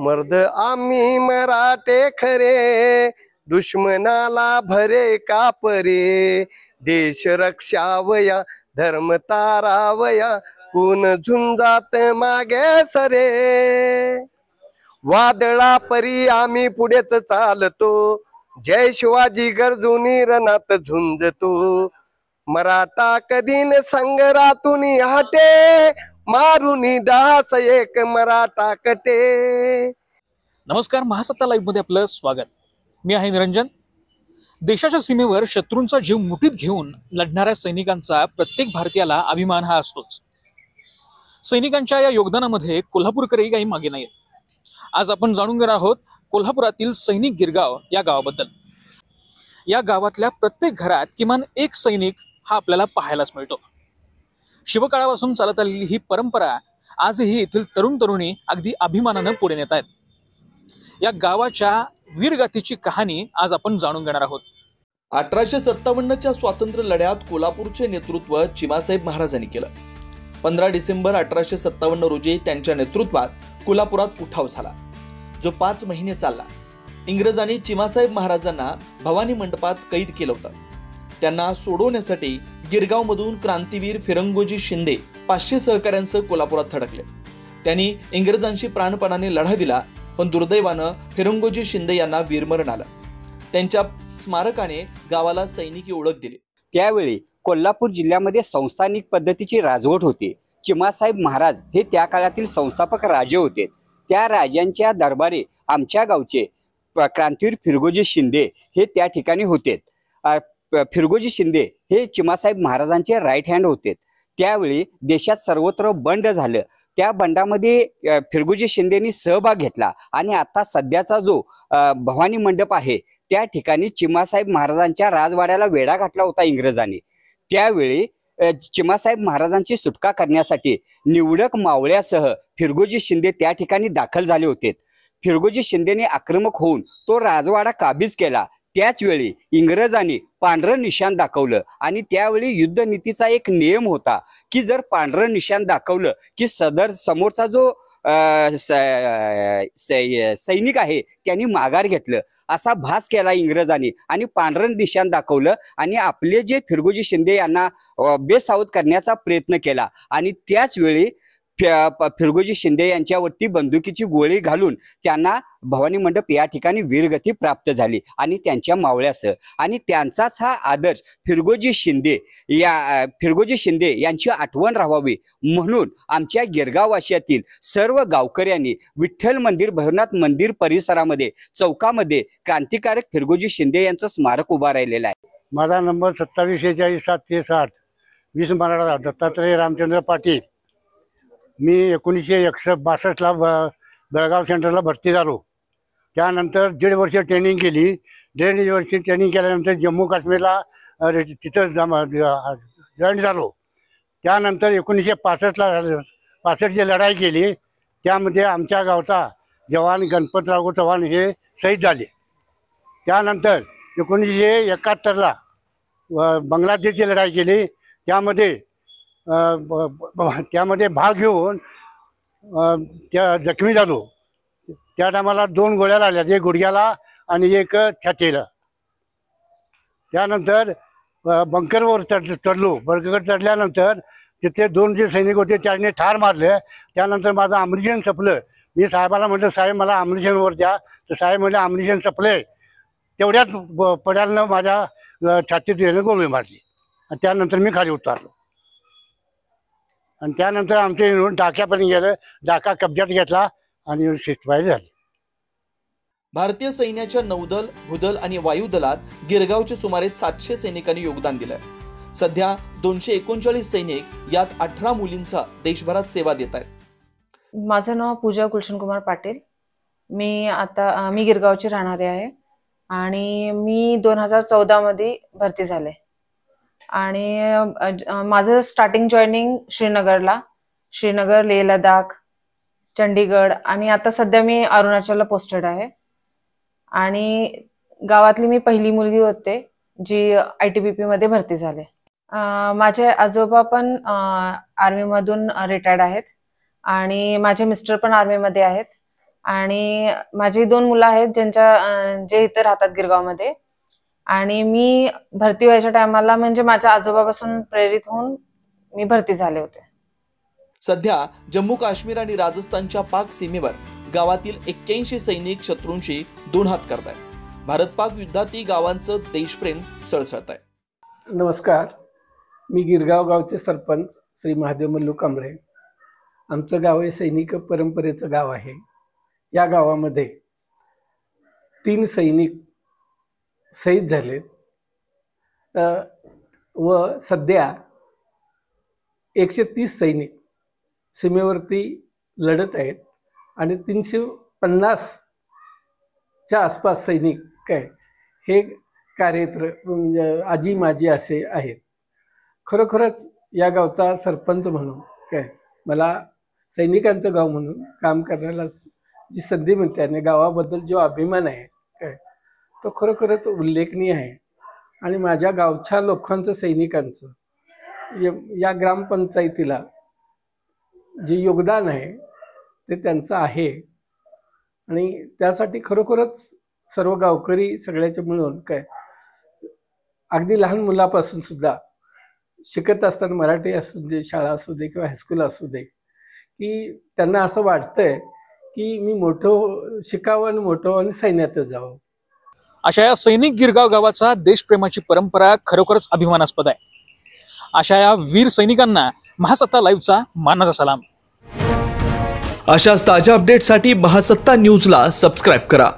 मर्द आम्ही मराठे खरे, दुश्मनाला भरे कापरे, देश रक्षावया धर्म तारावया, कोण झुंजात मागे सरे. वादळा परी आम्ही पुढेच चालतो, जय शिवाजी गर्जुनी रणात झुंजतो. मराठा कधीन संग्रातून हटे, मारुनी दास एक मराठा कटे. नमस्कार, महासत्ता लाईव्ह मध्ये आपलं स्वागत. मी आहे निरंजन. देशाच्या सीमेवर शत्रूंचा जीव मुठीत घेऊन लढणाऱ्या सैनिकांचा प्रत्येक भारतीयाला अभिमान हा असतोच. सैनिकांच्या या योगदानामध्ये कोल्हापूरकरही काही मागे नाहीत. आज आपण जाणून घेणार आहोत कोल्हापुरातील सैनिक गिरगाव या गावाबद्दल. या गावातल्या प्रत्येक घरात किमान एक सैनिक हा आपल्याला पाहायलाच मिळतो. शिवकाळापासून चालत आलेली ही परंपरा आजही येथील तरुण तरुणी अगदी अभिमानानं पुढे नेत आहेत. या गावाच्या वीरगाथेची कहाणी आज आपण जाणून घेणार आहोत. 1857च्या स्वातंत्र्य लढ्यात कोल्हापूरचे नेतृत्व चिमासाहेब महाराजांनी केलं. 15 डिसेंबर 1857 रोजी त्यांच्या नेतृत्वात कोल्हापुरात उठाव झाला, जो 5 महिने चालला. इंग्रजांनी चिमासाहेब महाराजांना भवानी मंडपात कैद केलं होतं. त्यांना सोडवण्यासाठी गिरगावमधून क्रांतीवीर फिरंगोजी शिंदे 500 सहकाऱ्यांसह कोल्हापुरात थडकले. त्यांनी इंग्रजांशी प्राणपणाने लढा दिला, पण दुर्दैवानं फिरंगोजी शिंदे यांना वीरमरण आलं. त्यांच्या स्मारकाने गावाला सैनिकी ओळख दिली. त्यावेळी कोल्हापूर जिल्ह्यामध्ये संस्थानिक पद्धतीची राजवट होती. चिमासाहेब महाराज हे त्या काळातील संस्थापक राजे होते. त्या राजांच्या दरबारी आमच्या गावचे क्रांतीवीर फिरंगोजी शिंदे हे त्या ठिकाणी होते. फिरंगोजी शिंदे हे चिमासाहेब महाराजांचे राईट हँड होते. त्यावेळी देशात सर्वत्र बंड झालं. त्या बंडामध्ये फिरंगोजी शिंदेनी सहभाग घेतला आणि आता सध्याचा जो भवानी मंडप आहे त्या ठिकाणी चिमासाहेब महाराजांच्या राजवाड्याला वेढा घातला होता इंग्रजांनी. त्यावेळी चिमासाहेब महाराजांची सुटका करण्यासाठी निवडक मावळ्यासह फिरंगोजी शिंदे त्या ठिकाणी दाखल झाले होते. फिरंगोजी शिंदेने आक्रमक होऊन तो राजवाडा काबीज केला. त्याच वेळी इंग्रजांनी पांढरं निशाण दाखवलं आणि त्यावेळी युद्धनीतीचा एक नियम होता की जर पांढरं निशाण दाखवलं की सदर समोरचा जो सैनिक आहे त्यांनी माघार घेतलं असा भास केला इंग्रजांनी आणि पांढरं निशाण दाखवलं आणि आपले जे फिरंगोजी शिंदे यांना बेसावध करण्याचा प्रयत्न केला आणि त्याच वेळी फिरंगोजी शिंदे यांच्यावरती बंदुकीची गोळी घालून त्यांना भवानी मंडप या ठिकाणी वीरगती प्राप्त झाली आणि त्यांच्या मावळ्यासह. आणि त्यांचाच हा आदर्श फिरंगोजी शिंदे यांची आठवण राहावी म्हणून आमच्या गिरगाववासियातील सर्व गावकऱ्यांनी विठ्ठल मंदिर, भैरवनाथ मंदिर परिसरामध्ये चौकामध्ये क्रांतिकारक फिरंगोजी शिंदे यांचं स्मारक उभा राहिलेलं आहे. माझा नंबर 2746 20 मराठा दत्तात्रय रामचंद्र पाटील. मी 1962ला बेळगाव सेंटरला भरती झालो. त्यानंतर 1.5 वर्ष ट्रेनिंग केली. 1.5 वर्ष ट्रेनिंग केल्यानंतर जम्मू काश्मीरला तिथं जॉईन झालो. त्यानंतर 1965ची लढाई केली. त्यामध्ये आमच्या गावचा जवान गणपतराव चव्हाण हे शहीद झाले. त्यानंतर 1971ला बांगलादेशची लढाई केली. त्यामध्ये भाग घेऊन त्या जखमी झालो. त्या टायमाला 2 गोळ्या लागल्या, एक गुडघ्याला आणि एक छातीला. त्यानंतर बंकरवर चढलो. बंकर चढल्यानंतर तिथे 2 जे सैनिक होते त्याने ठार मारले. त्यानंतर माझं आम्युनिशन संपलं. मी साहेबाला म्हटलं, साहेब मला आम्युनिशनवर द्या. तर साहेब म्हटलं आम्युनिशन संपले. तेवढ्याच पड्यानं माझ्या छातीत गोळी मारली आणि त्यानंतर मी खाली उतरलो. आणि त्यानंतर आमचे येऊन डाक्यापर्यंत गेलं. डाका कब्जात घेतला आणि शिस्तबाहेर झाली. भारतीय सैन्याच्या नौदल, भूदल आणि वायुदलात गिरगावचे सुमारे 700 सैनिकांनी योगदान दिलंय. सध्या 239 सैनिक, यात 18 मुलींचा देशभरात सेवा देत आहेत. माझं नाव पूजा गुलशन कुमार पाटील. मी गिरगावची राहणारी आहे आणि मी 2014 मध्ये भरती झाले. आणि माझं स्टार्टिंग जॉईनिंग श्रीनगर, लेह लडाख, चंडीगड आणि आता सध्या मी अरुणाचलला पोस्टेड आहे. आणि गावातली मी पहिली मुलगी होते जी ITBP मध्ये भरती झाले. माझे आजोबा पण आर्मी मधून रिटायर्ड आहेत आणि माझे मिस्टर पण आर्मी मध्ये आहेत. आणि माझी 2 मुलं आहेत जे इथे राहतात गिरगावमध्ये. आणि मी भरती व्हायच्या टायमाला म्हणजे माझ्या आजोबापासून प्रेरित होऊन मी भरती झाले होते. सध्या जम्मू काश्मीर आणि राजस्थानच्या पाक सीमेवर गावातील 81 सैनिक शत्रूंशी 2 हात करतायत. भारत पाक युद्धातही गावांचं देशप्रेम सळसळत आहे. नमस्कार, मी गिरगाव गावचे सरपंच श्री महादेव मल्लू कांबळे. आमचं गाव हे सैनिक परंपरेचं गाव आहे. या गावामध्ये 3 सैनिक शहीद झालेत व सध्या 130 सैनिक सीमेवरती लढत आहेत आणि 350च्या आसपास सैनिक काय हे कार्यरत म्हणजे आजी माजी असे आहेत. खरोखरच या गावचा सरपंच म्हणून काय मला सैनिकांचं गाव म्हणून काम करण्याला जी संधी मिळते आणि गावाबद्दल जो अभिमान आहे काय तो खरोखरच उल्लेखनीय आहे. आणि माझ्या गावच्या लोकांचं सैनिकांचं या ग्रामपंचायतीला जे योगदान आहे ते त्यांचं आहे. आणि त्यासाठी खरोखरच सर्व गावकरी सगळ्याचे मिळून काय अगदी लहान मुलापासून सुद्धा शिकत असताना मराठी असू दे, शाळा असू दे किंवा हायस्कूल असू दे, की त्यांना असं वाटतंय की मी मोठं शिकावं आणि मोठं आणि सैन्यातच जावं. अशा या सैनिक गिरगाव गावाचा देशप्रेमाची परंपरा खरोखरच अभिमानास्पद आहे. अशा या वीर सैनिकांना महासत्ता लाईव्हचा मानाचा सलाम. अशाच ताज्या अपडेटसाठी महासत्ता न्यूजला सबस्क्राईब करा.